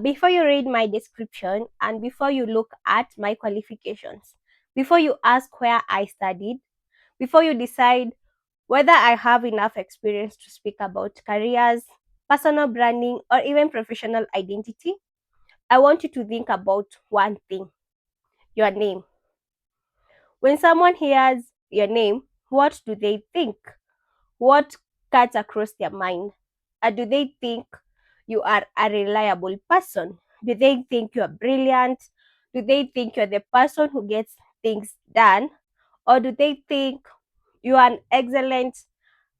Before you read my description and before you look at my qualifications, before you ask where I studied, before you decide whether I have enough experience to speak about careers, personal branding, or even professional identity, I want you to think about one thing: your name. When someone hears your name, what do they think? What cuts across their mind? Do they think you are a reliable person? Do they think you are brilliant? Do they think you're the person who gets things done? Or do they think you are an excellent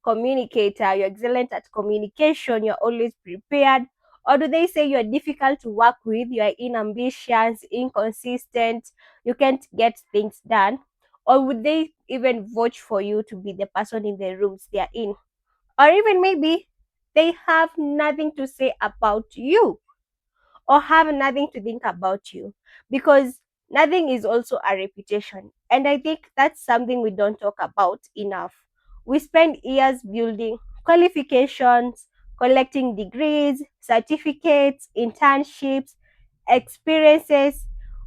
communicator, you're excellent at communication, you're always prepared? Or do they say you're difficult to work with, you're inambitious, inconsistent, you can't get things done? Or would they even vote for you to be the person in the rooms they're in? Or even maybe they have nothing to say about you or have nothing to think about you, because nothing is also a reputation. And I think that's something we don't talk about enough. We spend years building qualifications, collecting degrees, certificates, internships, experiences.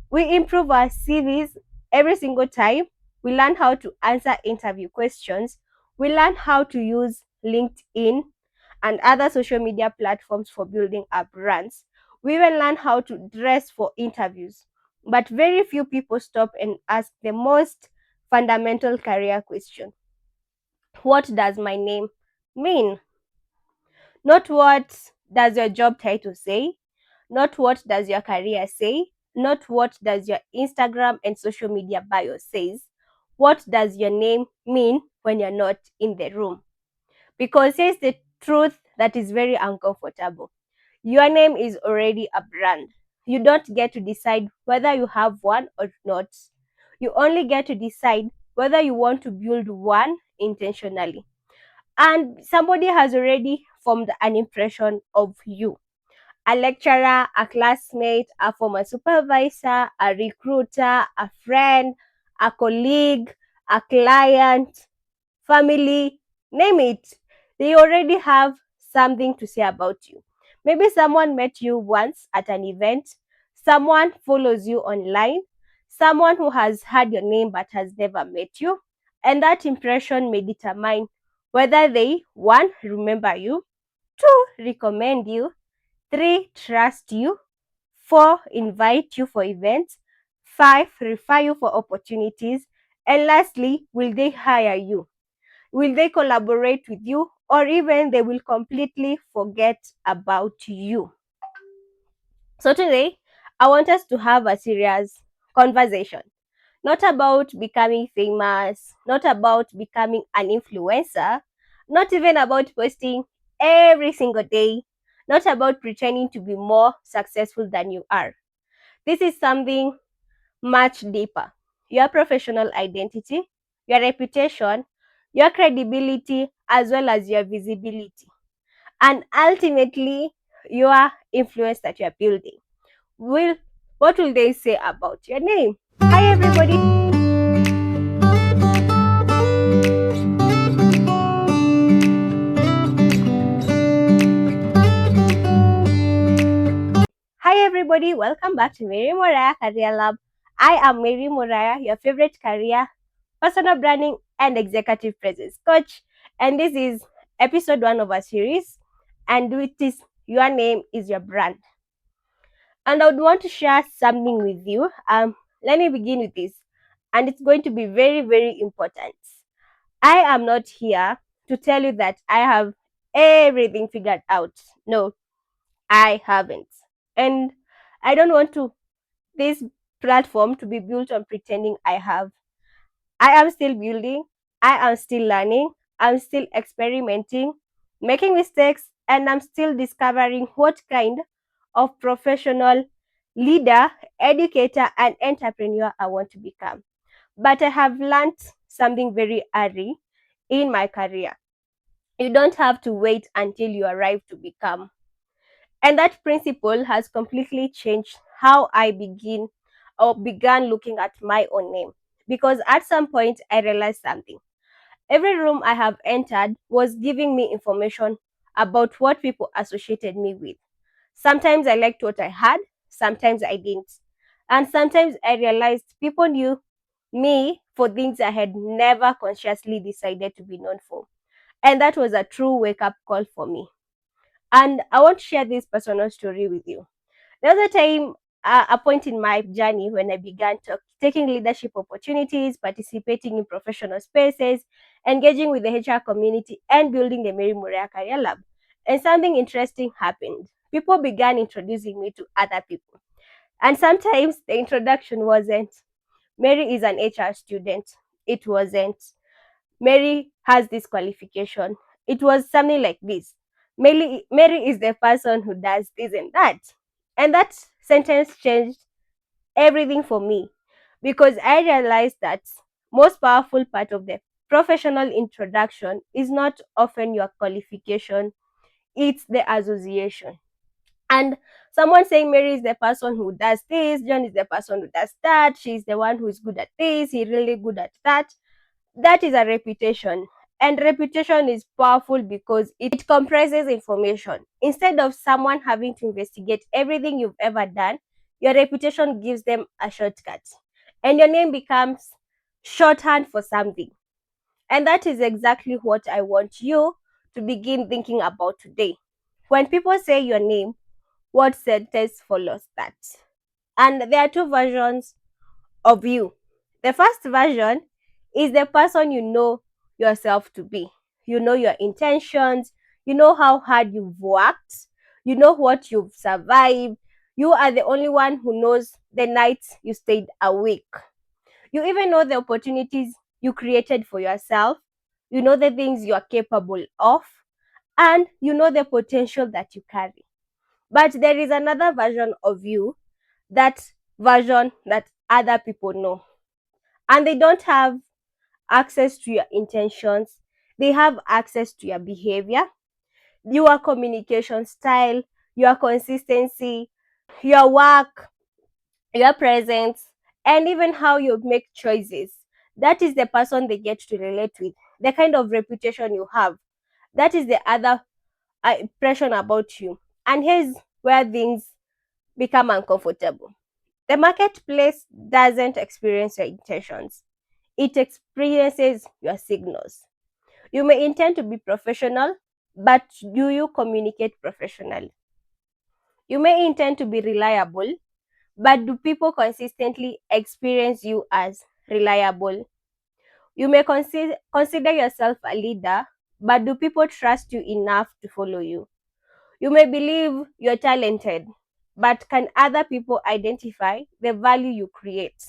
We improve our CVs every single time. We learn how to answer interview questions. We learn how to use LinkedIn and other social media platforms for building our brands. We even learn how to dress for interviews. But very few people stop and ask the most fundamental career question: what does my name mean? Not what does your job title say, not what does your career say, not what does your Instagram and social media bio says. What does your name mean when you're not in the room? Because here's the truth that is very uncomfortable: your name is already a brand. You don't get to decide whether you have one or not. You only get to decide whether you want to build one intentionally. And somebody has already formed an impression of you: a lecturer, a classmate, a former supervisor, a recruiter, a friend, a colleague, a client, family, name it. They already have something to say about you. Maybe someone met you once at an event, someone follows you online, someone who has heard your name but has never met you, and that impression may determine whether they, one, remember you, two, recommend you, three, trust you, four, invite you for events, five, refer you for opportunities, and lastly, will they hire you? Will they collaborate with you, or even they will completely forget about you? So today, I want us to have a serious conversation. Not about becoming famous, not about becoming an influencer, not even about posting every single day, not about pretending to be more successful than you are. This is something much deeper: your professional identity, your reputation, your credibility, as well as your visibility, and ultimately your influence that you're building. Will What will they say about your name? Hi everybody. Hi everybody, welcome back to Mary Muraya Career Lab. I am Mary Muraya, your favorite career, personal branding, and executive presence coach. And this is episode 1 of our series, and it is Your Name is Your Brand. And I would want to share something with you. Let me begin with this, and it's going to be very, very important. I am not here to tell you that I have everything figured out. No, I haven't. And I don't want to this platform to be built on pretending I have. I am still building, I am still learning, I'm still experimenting, making mistakes, and I'm still discovering what kind of professional leader, educator, and entrepreneur I want to become. But I have learned something very early in my career. You don't have to wait until you arrive to become. And that principle has completely changed how I began looking at my own name. Because at some point I realized something. Every room I have entered was giving me information about what people associated me with. Sometimes I liked what I had, sometimes I didn't. And sometimes I realized people knew me for things I had never consciously decided to be known for. And that was a true wake up call for me. And I want to share this personal story with you. The other time, a point in my journey when I began taking leadership opportunities, participating in professional spaces, engaging with the HR community, and building the Muraya Career Lab. And something interesting happened. People began introducing me to other people. And sometimes the introduction wasn't, Mary is an HR student. It wasn't, Mary has this qualification. It was something like this. Mary is the person who does this and that. And that sentence changed everything for me because I realized that most powerful part of the professional introduction is not often your qualification, it's the association. And someone saying Mary is the person who does this, John is the person who does that, she's the one who is good at this, he's really good at that. That is a reputation. And reputation is powerful because it compresses information. Instead of someone having to investigate everything you've ever done, your reputation gives them a shortcut. And your name becomes shorthand for something. And that is exactly what I want you to begin thinking about today. When people say your name, what sentence follows that? And there are two versions of you. The first version is the person you know yourself to be. You know your intentions, you know how hard you've worked, you know what you've survived. You are the only one who knows the nights you stayed awake. You even know the opportunities you created for yourself. You know the things you are capable of, and you know the potential that you carry. But there is another version of you, that version that other people know, and they don't have access to your intentions. They have access to your behavior, your communication style, your consistency, your work, your presence, and even how you make choices. That is the person they get to relate with, the kind of reputation you have. That is the other impression about you. And here's where things become uncomfortable. The marketplace doesn't experience your intentions, it experiences your signals. You may intend to be professional, but do you communicate professionally? You may intend to be reliable, but do people consistently experience you as reliable? You may consider yourself a leader, but do people trust you enough to follow you? You may believe you're talented, but can other people identify the value you create?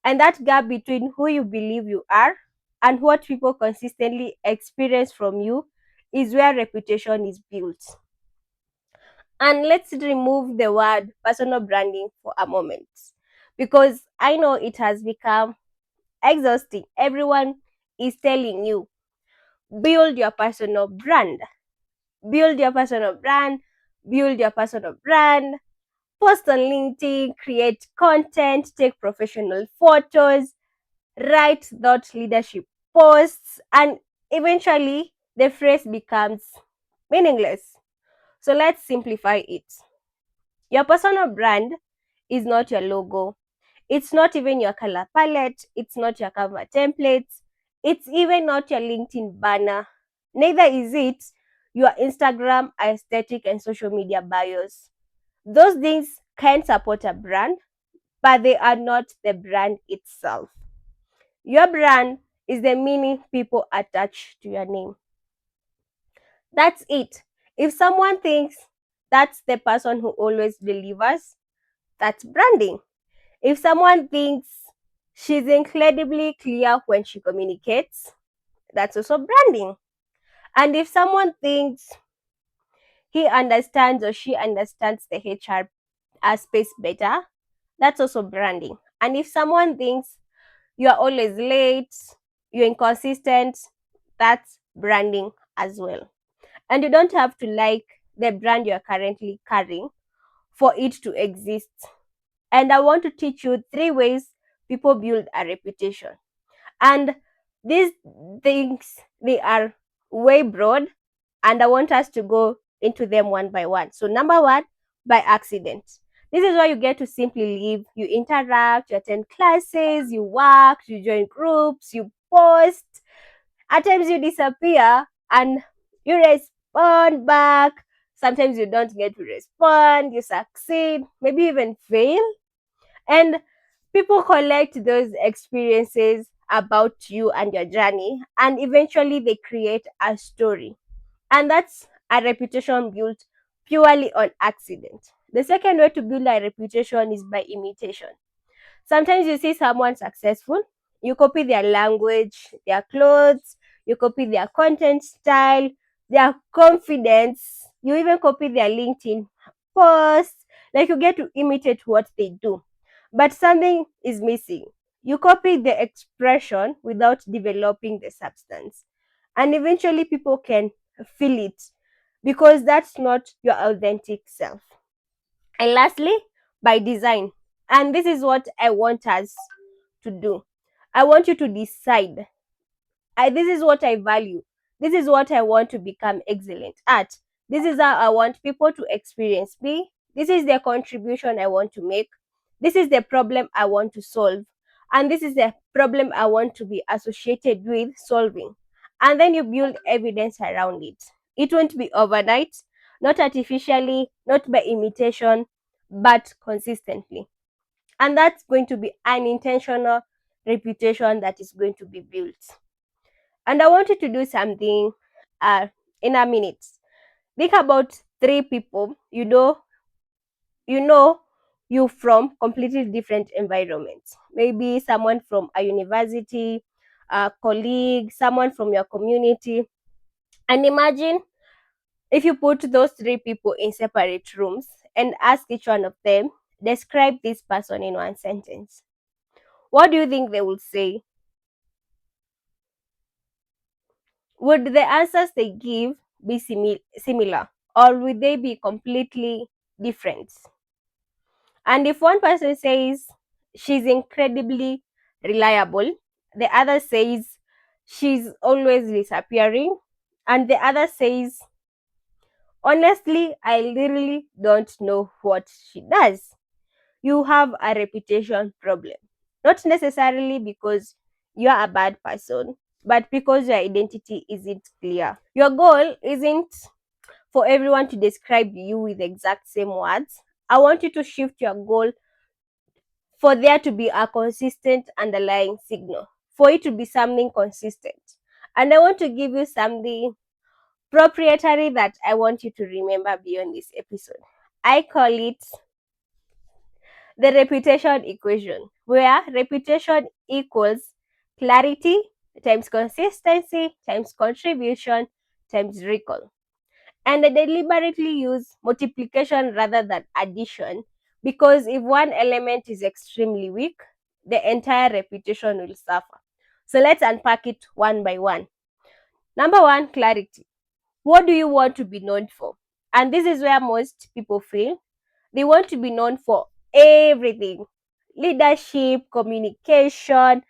And that gap between who you believe you are and what people consistently experience from you is where reputation is built. And let's remove the word personal branding for a moment, because I know it has become exhausting. Everyone is telling you, build your personal brand, build your personal brand, build your personal brand, post on LinkedIn, create content, take professional photos, write thought leadership posts, and eventually the phrase becomes meaningless. So let's simplify it. Your personal brand is not your logo. It's not even your color palette. It's not your cover templates. It's even not your LinkedIn banner. Neither is it your Instagram aesthetic and social media bios. Those things can support a brand, but they are not the brand itself. Your brand is the meaning people attach to your name. That's it. If someone thinks that's the person who always delivers, that's branding. If someone thinks she's incredibly clear when she communicates, that's also branding. And if someone thinks he understands or she understands the HR space better, that's also branding. And if someone thinks you're always late, you're inconsistent, that's branding as well. And you don't have to like the brand you're currently carrying for it to exist. And I want to teach you 3 ways people build a reputation. And these things, they are way broad, and I want us to go into them one by one. So, number one, by accident. This is where you get to simply live, you interact, you attend classes, you work, you join groups, you post. At times you disappear and you respond back. Sometimes you don't get to respond, you succeed, maybe even fail. And people collect those experiences about you and your journey, and eventually they create a story. And that's a reputation built purely on accident. The second way to build a reputation is by imitation. Sometimes you see someone successful, you copy their language, their clothes, you copy their content style, their confidence, you even copy their LinkedIn posts. Like you get to imitate what they do. But something is missing. You copy the expression without developing the substance. And eventually people can feel it because that's not your authentic self. And lastly, by design. And this is what I want us to do. I want you to decide. This is what I value. This is what I want to become excellent at. This is how I want people to experience me. This is the contribution I want to make. This is the problem I want to solve. And this is the problem I want to be associated with solving. And then you build evidence around it. It won't be overnight, not artificially, not by imitation, but consistently. And that's going to be an intentional reputation that is going to be built. And I want you to do something uh, in a minute. Think about three people you know you from completely different environments. Maybe someone from a university, a colleague, someone from your community. And imagine if you put those three people in separate rooms and ask each one of them, describe this person in one sentence. What do you think they would say? Would the answers they give be similar, or would they be completely different? And if one person says she's incredibly reliable, the other says she's always disappearing, and the other says, honestly, I literally don't know what she does. You have a reputation problem. Not necessarily because you're a bad person, but because your identity isn't clear. Your goal isn't for everyone to describe you with the exact same words. I want you to shift your goal for there to be a consistent underlying signal, for it to be something consistent. And I want to give you something proprietary that I want you to remember beyond this episode. I call it the reputation equation, where reputation equals clarity times consistency times contribution times recall. And I deliberately use multiplication rather than addition because if one element is extremely weak, the entire reputation will suffer. So let's unpack it one by one. Number one, clarity. What do you want to be known for? And this is where most people fail. They want to be known for everything: leadership, communication,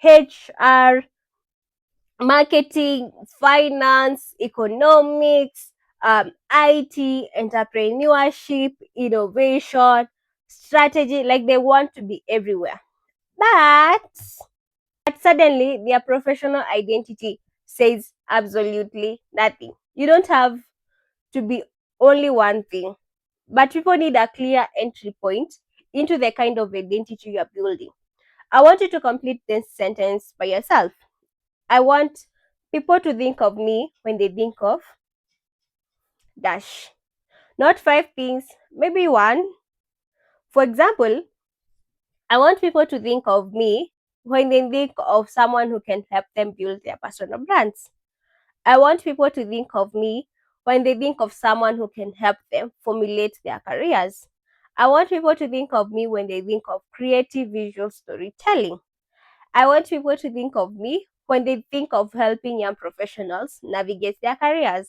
HR, marketing, finance, economics, IT, entrepreneurship, innovation, strategy. Like they want to be everywhere. But suddenly their professional identity says absolutely nothing. You don't have to be only one thing, but people need a clear entry point into the kind of identity you're building. I want you to complete this sentence by yourself. I want people to think of me when they think of dash. Not five things, maybe one. For example, I want people to think of me when they think of someone who can help them build their personal brands. I want people to think of me when they think of someone who can help them formulate their careers. I want people to think of me when they think of creative visual storytelling. I want people to think of me when they think of helping young professionals navigate their careers.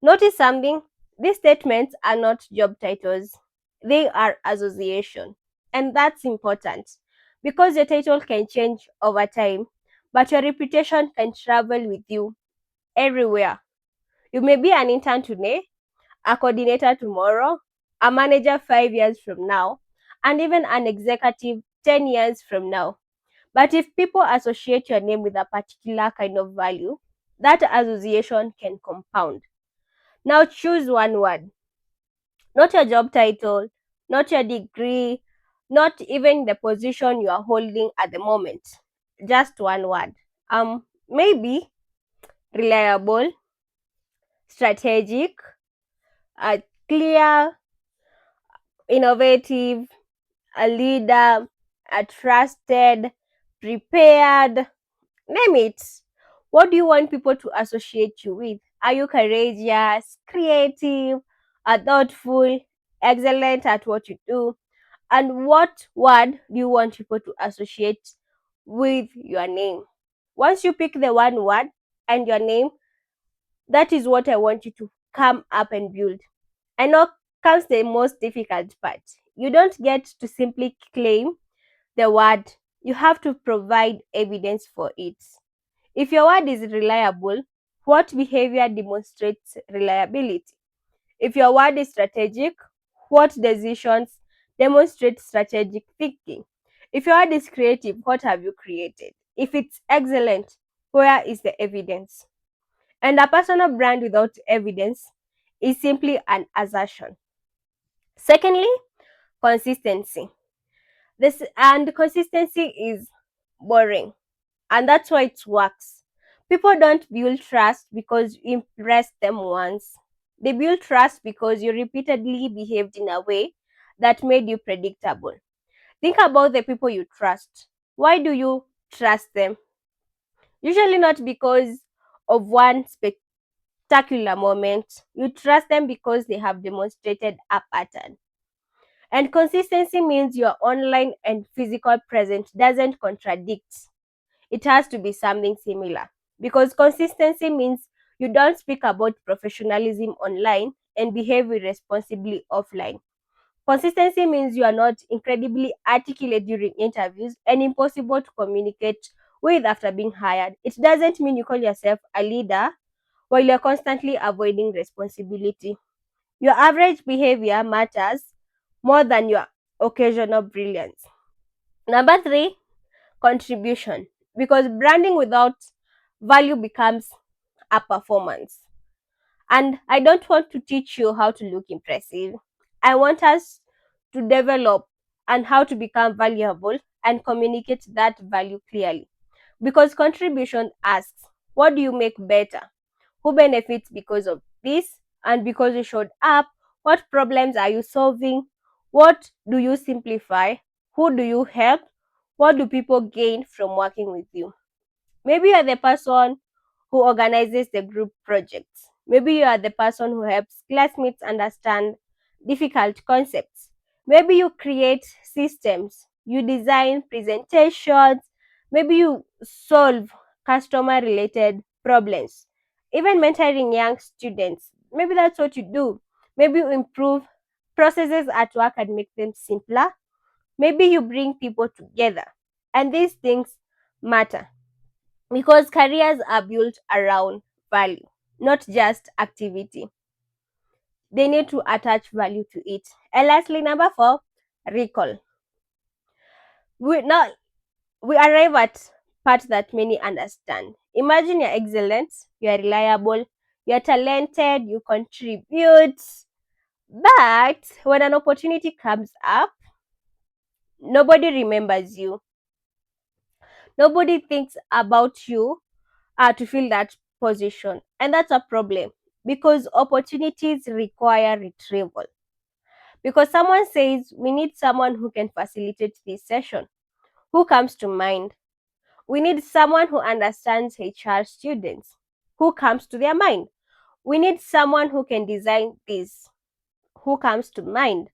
Notice something: these statements are not job titles, they are association. And that's important because your title can change over time, but your reputation can travel with you everywhere. You may be an intern today, a coordinator tomorrow, a manager 5 years from now, and even an executive 10 years from now. But if people associate your name with a particular kind of value, that association can compound. Now choose one word, not your job title, not your degree, not even the position you are holding at the moment. Just one word. Maybe reliable, strategic, clear, innovative, a leader, a trusted, prepared, name it. What do you want people to associate you with? Are you courageous, creative, thoughtful, excellent at what you do? And what word do you want people to associate with your name? Once you pick the one word and your name, that is what I want you to come up and build. And now comes the most difficult part. You don't get to simply claim the word, you have to provide evidence for it. If your word is reliable, what behavior demonstrates reliability? If your word is strategic, what decisions demonstrate strategic thinking? If your word is creative, what have you created? If it's excellent, where is the evidence? And a personal brand without evidence is simply an assertion. Secondly, consistency. This and consistency is boring, and that's why it works. People don't build trust because you impressed them once. They build trust because you repeatedly behaved in a way that made you predictable. Think about the people you trust. Why do you trust them? Usually not because of one spectacular moment. You trust them because they have demonstrated a pattern. And consistency means your online and physical presence doesn't contradict. It has to be something similar. Because consistency means you don't speak about professionalism online and behave irresponsibly offline. Consistency means you are not incredibly articulate during interviews and impossible to communicate with after being hired. It doesn't mean you call yourself a leader while you're constantly avoiding responsibility. Your average behavior matters more than your occasional brilliance. Number three, contribution. Because branding without value becomes a performance. And I don't want to teach you how to look impressive. I want us to develop and how to become valuable and communicate that value clearly. Because contribution asks, what do you make better? Who benefits because of this? And because you showed up, what problems are you solving? What do you simplify? Who do you help? What do people gain from working with you? Maybe you are the person who organizes the group projects. Maybe you are the person who helps classmates understand difficult concepts. Maybe you create systems, you design presentations, maybe you solve customer related problems. Even mentoring young students, maybe that's what you do. Maybe you improve processes at work and make them simpler. Maybe you bring people together. And these things matter because careers are built around value, not just activity. They need to attach value to it. And lastly, number four, recall. Now we arrive at part that many understand. Imagine you're excellent, you're reliable, you're talented, you contribute, but when an opportunity comes up, nobody remembers you. Nobody thinks about you to fill that position. And that's a problem because opportunities require retrieval. Because someone says, we need someone who can facilitate this session. Who comes to mind? We need someone who understands HR students. Who comes to their mind? We need someone who can design this. Who comes to mind?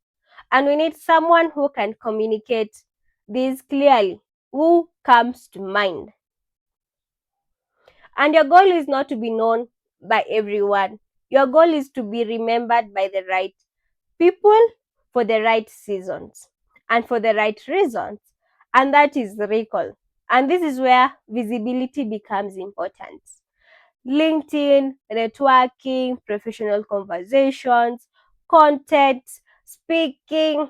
And we need someone who can communicate this clearly. Who comes to mind? And your goal is not to be known by everyone. Your goal is to be remembered by the right people for the right seasons and for the right reasons. And that is recall. And this is where visibility becomes important. LinkedIn, networking, professional conversations, content, speaking,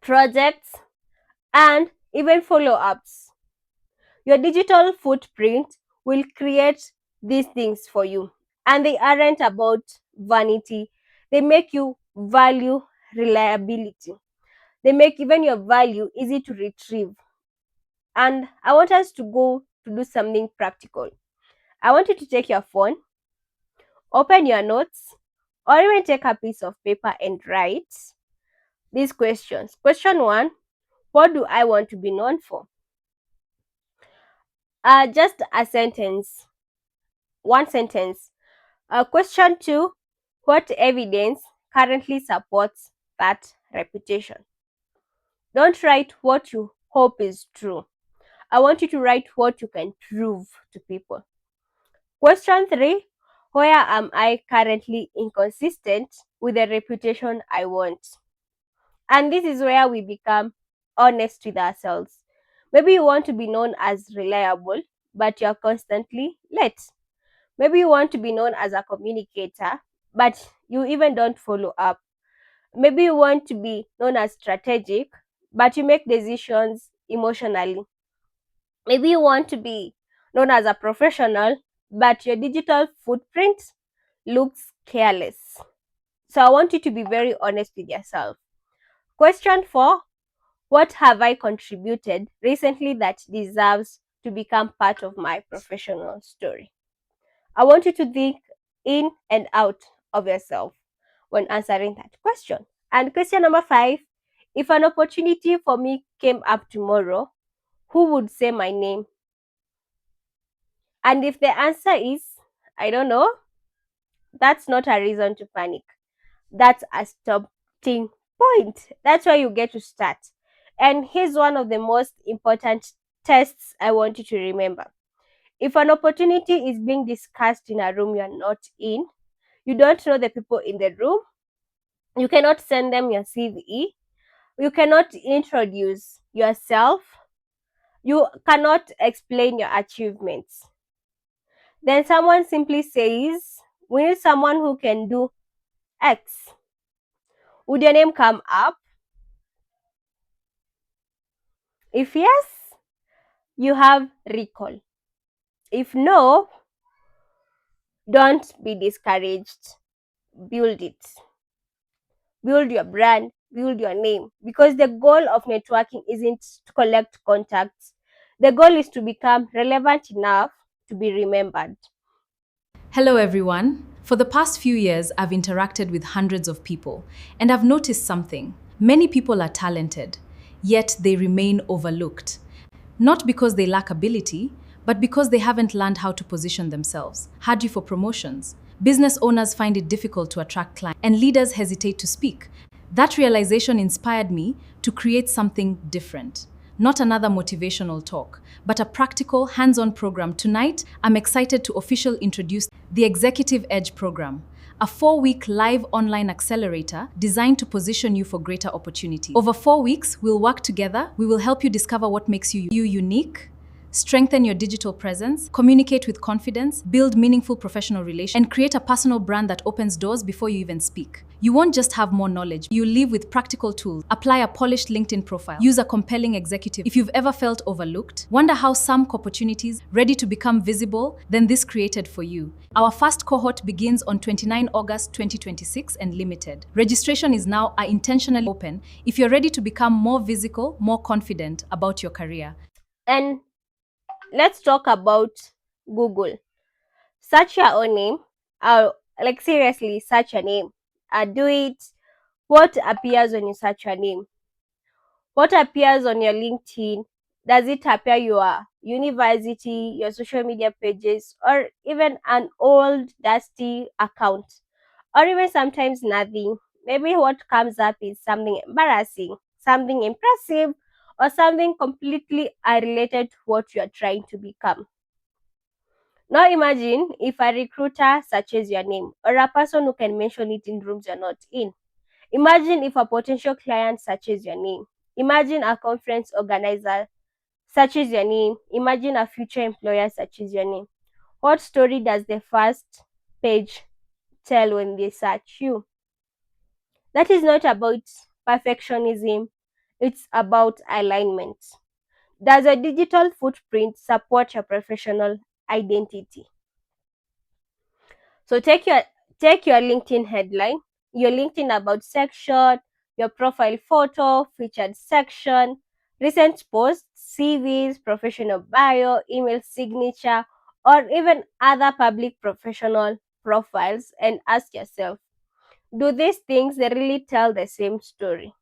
projects, and even follow ups. Your digital footprint will create these things for you, and they aren't about vanity. They make you value reliability. They make even your value easy to retrieve. And I want us to go to do something practical. I want you to take your phone, open your notes, or even take a piece of paper and write these questions. Question one: what do I want to be known for? Just a sentence, one sentence. Question two: what evidence currently supports that reputation? Don't write what you hope is true. I want you to write what you can prove to people. Question three: where am I currently inconsistent with the reputation I want? And this is where we become honest with ourselves. Maybe you want to be known as reliable, but you're constantly late. Maybe you want to be known as a communicator, but you even don't follow up. Maybe you want to be known as strategic, but you make decisions emotionally. Maybe you want to be known as a professional, but your digital footprint looks careless. So I want you to be very honest with yourself. Question four: what have I contributed recently that deserves to become part of my professional story? I want you to think in and out of yourself when answering that question. And question number five: if an opportunity for me came up tomorrow, who would say my name? And if the answer is, I don't know, that's not a reason to panic. That's a starting point. That's where you get to start. And here's one of the most important tests I want you to remember. If an opportunity is being discussed in a room you're not in, you don't know the people in the room, you cannot send them your CV, you cannot introduce yourself, you cannot explain your achievements. Then someone simply says, we need someone who can do X. Would your name come up? If yes, you have recall. If no, don't be discouraged. Build it. Build your brand, build your name. Because the goal of networking isn't to collect contacts, the goal is to become relevant enough to be remembered. Hello, everyone. For the past few years, I've interacted with hundreds of people, and I've noticed something. Many people are talented, yet they remain overlooked. Not because they lack ability, but because they haven't learned how to position themselves. Hard for promotions. Business owners find it difficult to attract clients, and leaders hesitate to speak. That realization inspired me to create something different. Not another motivational talk, but a practical, hands-on program. Tonight, I'm excited to officially introduce the Executive Edge program, a 4-week live online accelerator designed to position you for greater opportunities. Over 4 weeks, we'll work together. We will help you discover what makes you unique, strengthen your digital presence, communicate with confidence, build meaningful professional relations, and create a personal brand that opens doors before you even speak. You won't just have more knowledge, you live with practical tools. Apply a polished LinkedIn profile, use a compelling executive. If you've ever felt overlooked, wonder how some opportunities ready to become visible, then this created for you. Our first cohort begins on 29 August 2026 and limited. Registration is now intentionally open if you're ready to become more visible, more confident about your career. And let's talk about Google. Search your own name. Like seriously, search your name. Do it. What appears when you search your name? What appears on your LinkedIn? Does it appear your university, your social media pages, or even an old dusty account? Or even sometimes nothing. Maybe what comes up is something embarrassing, something impressive, or something completely unrelated to what you are trying to become. Now imagine if a recruiter searches your name or a person who can mention it in rooms you're not in. Imagine if a potential client searches your name. Imagine a conference organizer searches your name. Imagine a future employer searches your name. What story does the first page tell when they search you? That is not about perfectionism, it's about alignment. Does a digital footprint support your professional identity? So take your LinkedIn headline, your LinkedIn about section, your profile photo, featured section, recent posts, CVs, professional bio, email signature, or even other public professional profiles, and ask yourself, do these things really tell the same story?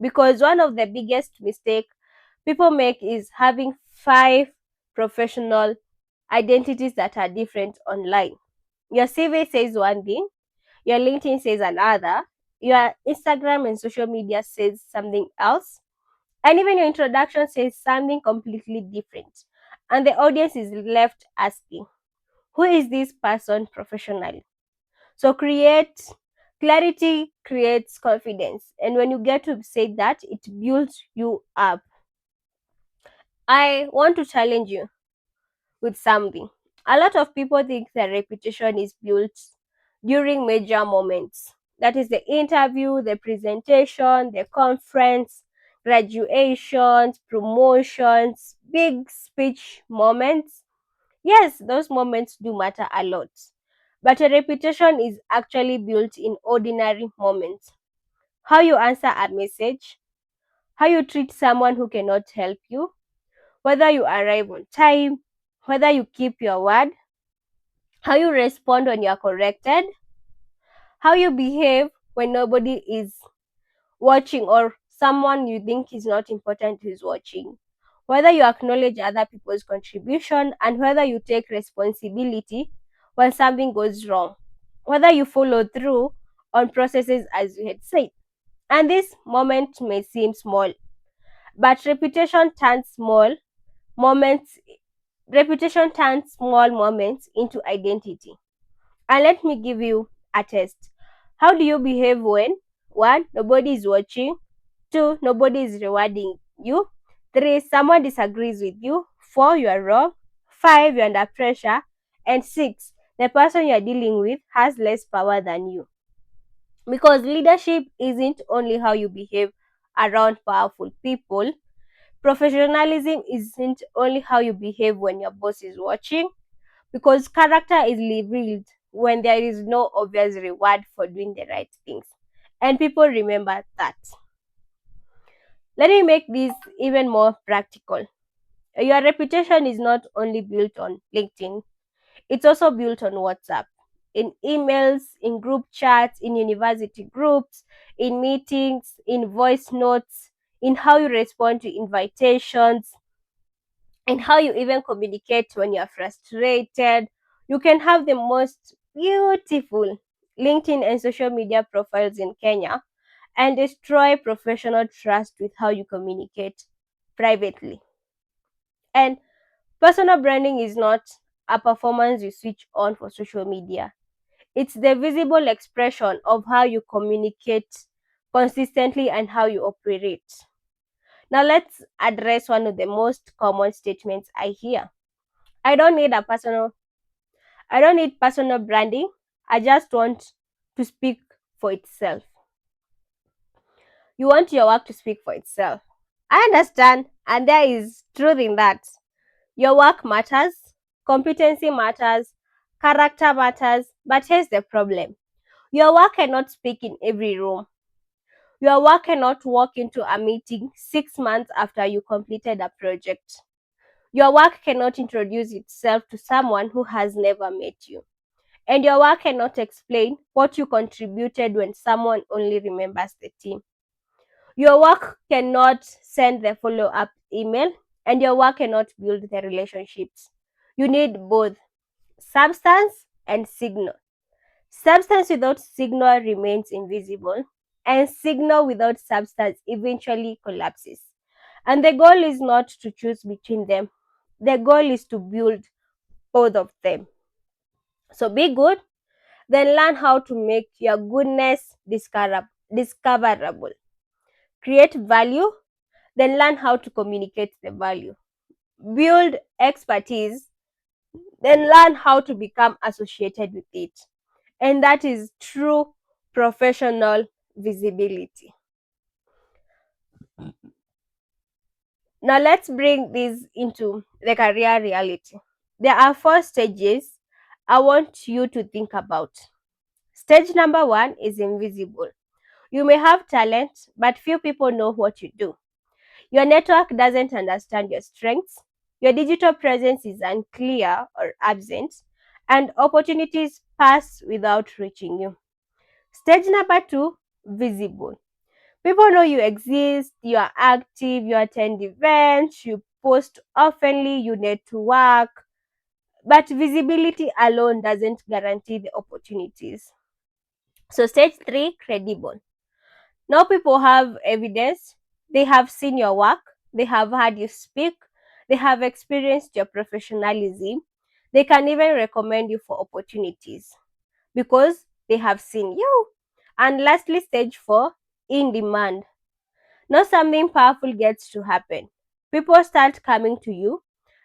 Because one of the biggest mistake people make is having five professional identities that are different online. Your CV says one thing, your LinkedIn says another, your Instagram and social media says something else, and even your introduction says something completely different. And the audience is left asking, who is this person professionally? So create clarity creates confidence. And when you get to say that, it builds you up. I want to challenge you with something. A lot of people think their reputation is built during major moments. That is the interview, the presentation, the conference, graduations, promotions, big speech moments. Yes, those moments do matter a lot. But a reputation is actually built in ordinary moments. How you answer a message, how you treat someone who cannot help you, whether you arrive on time, whether you keep your word, how you respond when you are corrected, how you behave when nobody is watching or someone you think is not important is watching, whether you acknowledge other people's contribution, and whether you take responsibility when something goes wrong, whether you follow through on processes as you had said. And this moment may seem small, but moments reputation turns small moments into identity. And let me give you a test. How do you behave when one, nobody is watching, two, nobody is rewarding you, three, someone disagrees with you, four, you are wrong, five, you're under pressure, and six, the person you're dealing with has less power than you? Because leadership isn't only how you behave around powerful people. Professionalism isn't only how you behave when your boss is watching, because character is revealed when there is no obvious reward for doing the right things. And people remember that. Let me make this even more practical. Your reputation is not only built on LinkedIn, it's also built on WhatsApp, in emails, in group chats, in university groups, in meetings, in voice notes, in how you respond to invitations, and how you even communicate when you're frustrated. You can have the most beautiful LinkedIn and social media profiles in Kenya and destroy professional trust with how you communicate privately. And personal branding is not a performance you switch on for social media. It's the visible expression of how you communicate consistently and how you operate. Now let's address one of the most common statements I hear. I don't need a personal I don't need personal branding. I just want to speak for itself. You want your work to speak for itself. I understand, and there is truth in that. Your work matters, competency matters, character matters, but here's the problem. Your work cannot speak in every room. Your work cannot walk into a meeting 6 months after you completed a project. Your work cannot introduce itself to someone who has never met you. And your work cannot explain what you contributed when someone only remembers the team. Your work cannot send the follow up email, and your work cannot build the relationships. You need both substance and signal. Substance without signal remains invisible, and signal without substance eventually collapses. And the goal is not to choose between them, the goal is to build both of them. So be good, then learn how to make your goodness discoverable. Create value, then learn how to communicate the value. Build expertise, then learn how to become associated with it. And that is true professional visibility. Now let's bring this into the career reality. There are four stages I want you to think about. Stage number one is invisible. You may have talent, but few people know what you do. Your network doesn't understand your strengths, your digital presence is unclear or absent, and opportunities pass without reaching you. Stage number two, visible. People know you exist, you are active, you attend events, you post oftenly, you network, but visibility alone doesn't guarantee the opportunities. So, stage three, credible. Now people have evidence, they have seen your work, they have heard you speak, they have experienced your professionalism, they can even recommend you for opportunities because they have seen you. And lastly, stage four, in demand. Now something powerful gets to happen. People start coming to you,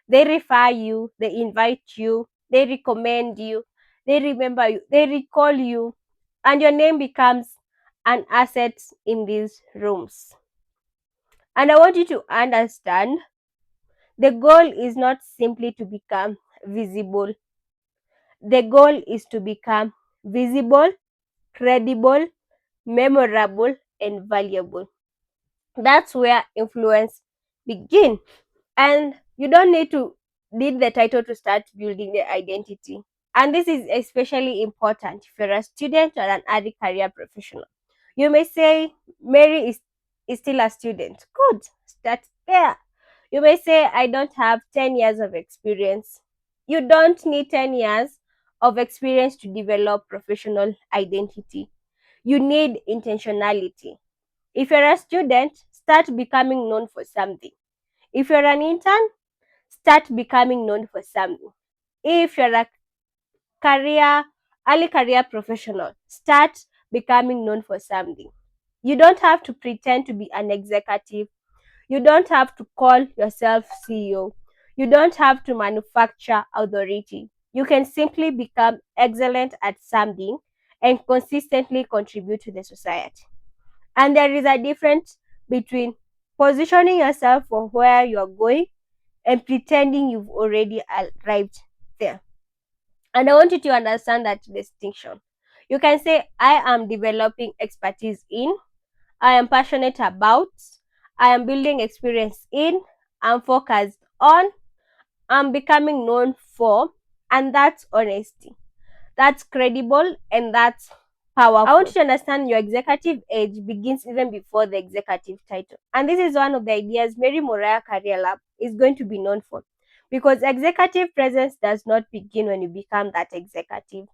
they refer you, they invite you, they recommend you, they remember you, they recall you, and your name becomes an asset in these rooms. And I want you to understand the goal is not simply to become visible, the goal is to become visible, credible, memorable, and valuable. That's where influence begins. And you don't need the title to start building the identity. And this is especially important if you're a student or an early career professional. You may say, Mary is still a student. Good, start there. You may say, I don't have 10 years of experience. You don't need 10 years of experience to develop professional identity. You need intentionality. If you're a student, start becoming known for something. If you're an intern, start becoming known for something. If you're a career, early career professional, start becoming known for something. You don't have to pretend to be an executive. You don't have to call yourself CEO. You don't have to manufacture authority. You can simply become excellent at something and consistently contribute to the society. And there is a difference between positioning yourself for where you're going and pretending you've already arrived there. And I want you to understand that distinction. You can say, I am developing expertise in, I am passionate about, I am building experience in, I'm focused on, I'm becoming known for, and that's honesty. That's credible and that's powerful. I want you to understand your executive edge begins even before the executive title. And this is one of the ideas Mary Muraya Career Lab is going to be known for. Because executive presence does not begin when you become that executive.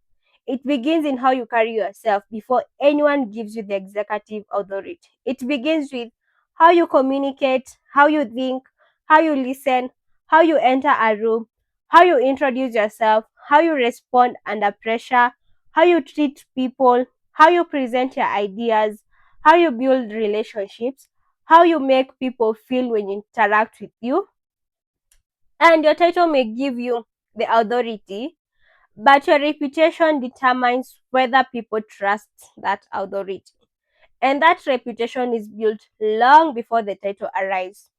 It begins in how you carry yourself before anyone gives you the executive authority. It begins with how you communicate, how you think, how you listen, how you enter a room, how you introduce yourself, how you respond under pressure, how you treat people, how you present your ideas, how you build relationships, how you make people feel when you interact with you. And your title may give you the authority, but your reputation determines whether people trust that authority. And that reputation is built long before the title arrives.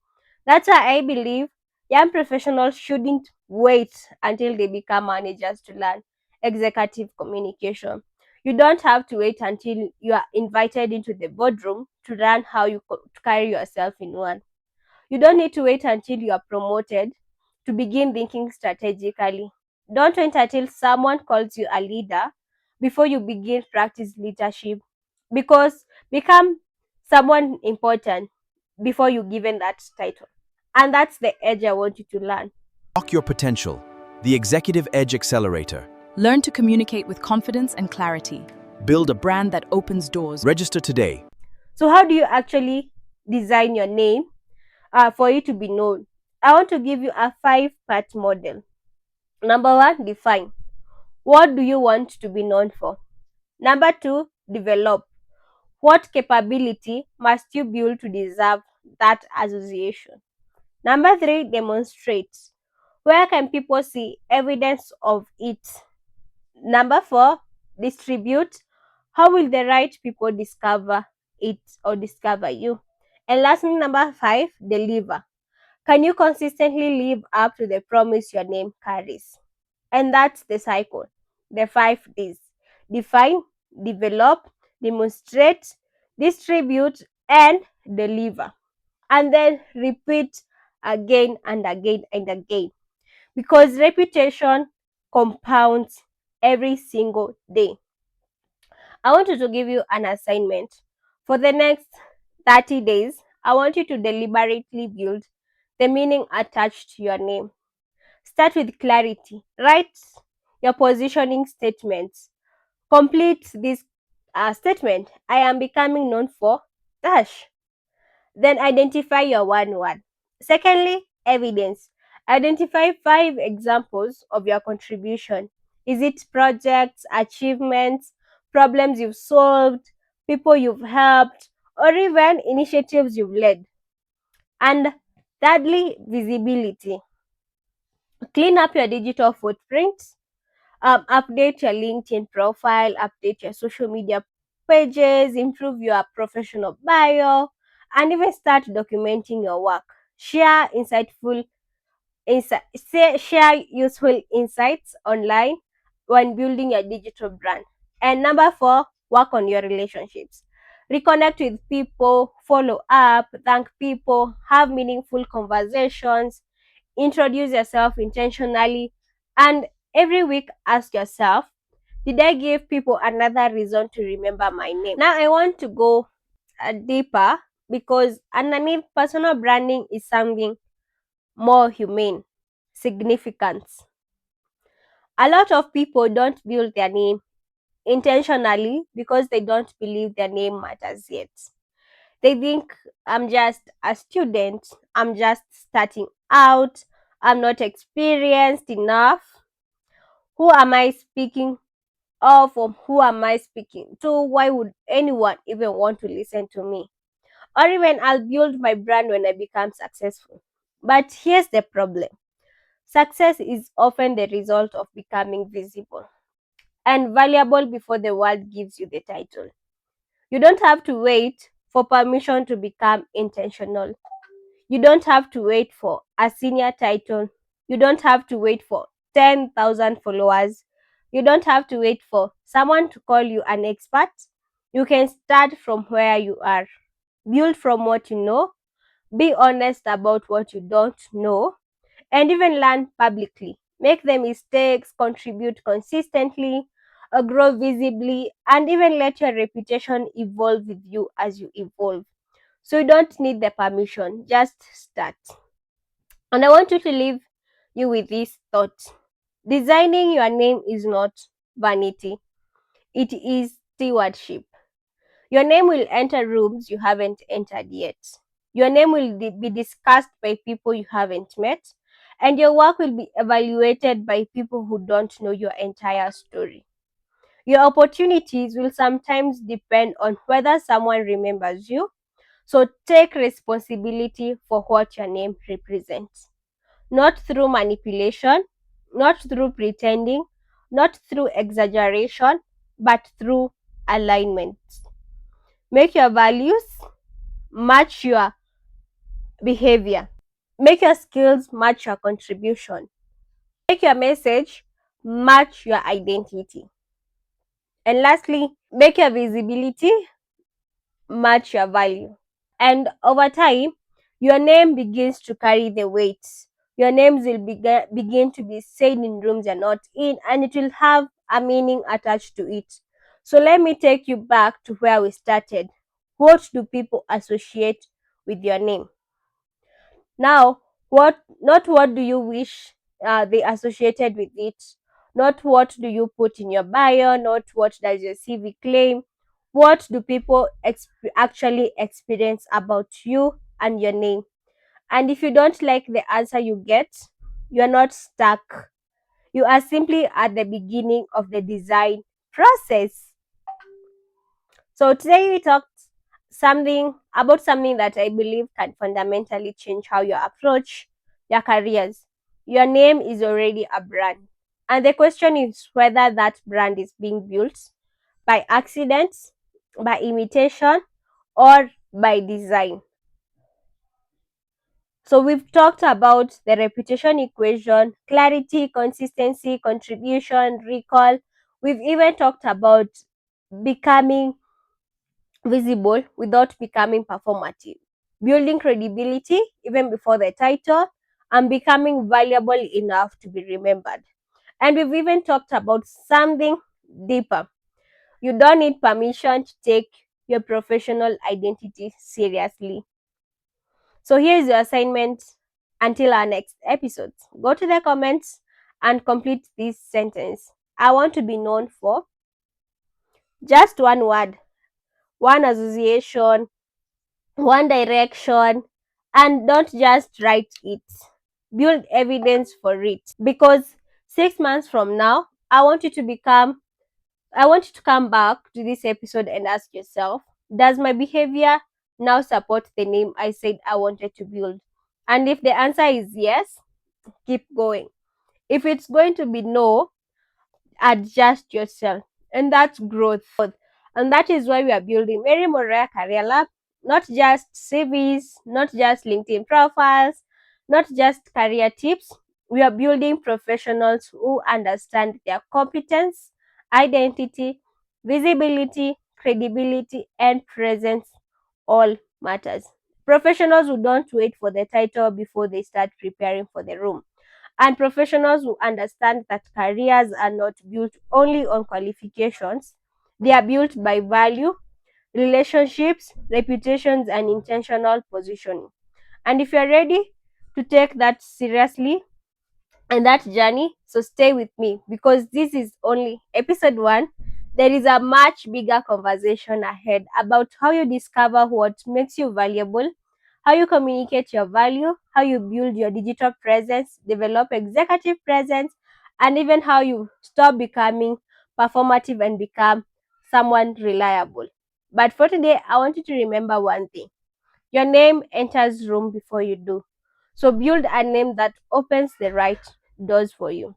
That's why I believe young professionals shouldn't wait until they become managers to learn executive communication. You don't have to wait until you are invited into the boardroom to learn how to carry yourself in one. You don't need to wait until you are promoted to begin thinking strategically. Don't wait until someone calls you a leader before you begin practice leadership, because become someone important before you given that title. And that's the edge I want you to learn. Unlock your potential. The Executive Edge Accelerator. Learn to communicate with confidence and clarity. Build a Brand that opens doors. Register today. So how do you actually design your name for it to be known? I want to give you a 5-part model. Number one, define. What do you want to be known for? Number two, develop. What capability must you build to deserve that association? Number three, demonstrate. Where can people see evidence of it? Number four, distribute. How will the right people discover it or discover you? And lastly, number five, deliver. Can you consistently live up to the promise your name carries? And that's the cycle. The 5 Ds: define, develop, demonstrate, distribute, and deliver. And then repeat again and again and again, because reputation compounds every single day. I want you to give you an assignment. For the next 30 days, I want you to deliberately build the meaning attached to your name. Start with clarity. Write your positioning statements. Complete this statement. I am becoming known for dash. Then identify your one word. Secondly, evidence. Identify 5 examples of your contribution. Is it projects, achievements, problems you've solved, people you've helped, or even initiatives you've led? And thirdly, visibility. Clean up your digital footprint. Update your LinkedIn profile, update your social media pages, improve your professional bio, and even start documenting your work. Share share useful insights online when building your digital brand. And number four, work on your relationships. Reconnect with people, follow up, thank people, have meaningful conversations, introduce yourself intentionally, and every week ask yourself, did I give people another reason to remember my name? Now I want to go deeper, because underneath personal branding is something more humane, significance. A lot of people don't build their name intentionally because they don't believe their name matters yet. They think, I'm just a student, I'm just starting out, I'm not experienced enough. Who am I speaking of, or who am I speaking to? Why would anyone even want to listen to me? Or even, I'll build my brand when I become successful. But here's the problem: success is often the result of becoming visible and valuable before the world gives you the title. You don't have to wait for permission to become intentional. You don't have to wait for a senior title. You don't have to wait for 10,000 followers. You don't have to wait for someone to call you an expert. You can start from where you are. Build from what you know. Be honest about what you don't know. And even learn publicly. Make the mistakes, contribute consistently, grow visibly, and even let your reputation evolve with you as you evolve. So you don't need the permission, just start. And I want you to leave you with this thought. Designing your name is not vanity, it is stewardship. Your name will enter rooms you haven't entered yet. Your name will be discussed by people you haven't met, and your work will be evaluated by people who don't know your entire story. Your opportunities will sometimes depend on whether someone remembers you. So take responsibility for what your name represents. Not through manipulation, not through pretending, not through exaggeration, but through alignment. Make your values match your behavior. Make your skills match your contribution. Make your message match your identity. And lastly, make your visibility match your value. And over time, your name begins to carry the weight. Your names will begin to be said in rooms you're not in, and it will have a meaning attached to it. So let me take you back to where we started. What do people associate with your name? Now, not what do you wish they associated with it, not what do you put in your bio, not what does your CV claim. What do people actually experience about you and your name? And if you don't like the answer you get, you're not stuck. You are simply at the beginning of the design process. So today we talked something that I believe can fundamentally change how you approach your careers. Your name is already a brand. And the question is whether that brand is being built by accident, by imitation, or by design. So we've talked about the reputation equation, clarity, consistency, contribution, recall. We've even talked about becoming visible without becoming performative, building credibility even before the title, and becoming valuable enough to be remembered. And we've even talked about something deeper. You don't need permission to take your professional identity seriously. So here's your assignment until our next episode. Go to the comments and complete this sentence. I want to be known for just one word, one association, one direction, and don't just write it. Build evidence for it. Because 6 months from now, I want you to come back to this episode and ask yourself, does my behavior now support the name I said I wanted to build? And if the answer is yes, keep going. If it's going to be no, adjust yourself. And that's growth. And that is why we are building Mary Muraya Career Lab, not just CVs, not just LinkedIn profiles, not just career tips. We are building professionals who understand their competence, identity, visibility, credibility, and presence all matters. Professionals who don't wait for the title before they start preparing for the room, and professionals who understand that careers are not built only on qualifications, they are built by value, relationships, reputations, and intentional positioning. And if you're ready to take that seriously and that journey, so stay with me because this is only episode 1. There is a much bigger conversation ahead about how you discover what makes you valuable, how you communicate your value, how you build your digital presence, develop executive presence, and even how you stop becoming performative and become someone reliable. But for today, I want you to remember one thing. Your name enters room before you do. So build a name that opens the right doors for you.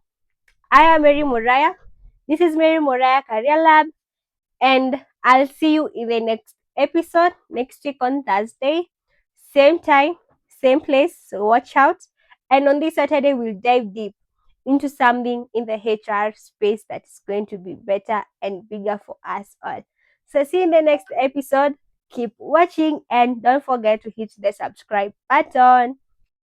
I am Mary Muraya. This is Mary Muraya Career Lab, and I'll see you in the next episode next week on Thursday. Same time, same place, so watch out. And on this Saturday, we'll dive deep into something in the HR space that is going to be better and bigger for us all. So, see you in the next episode. Keep watching and don't forget to hit the subscribe button.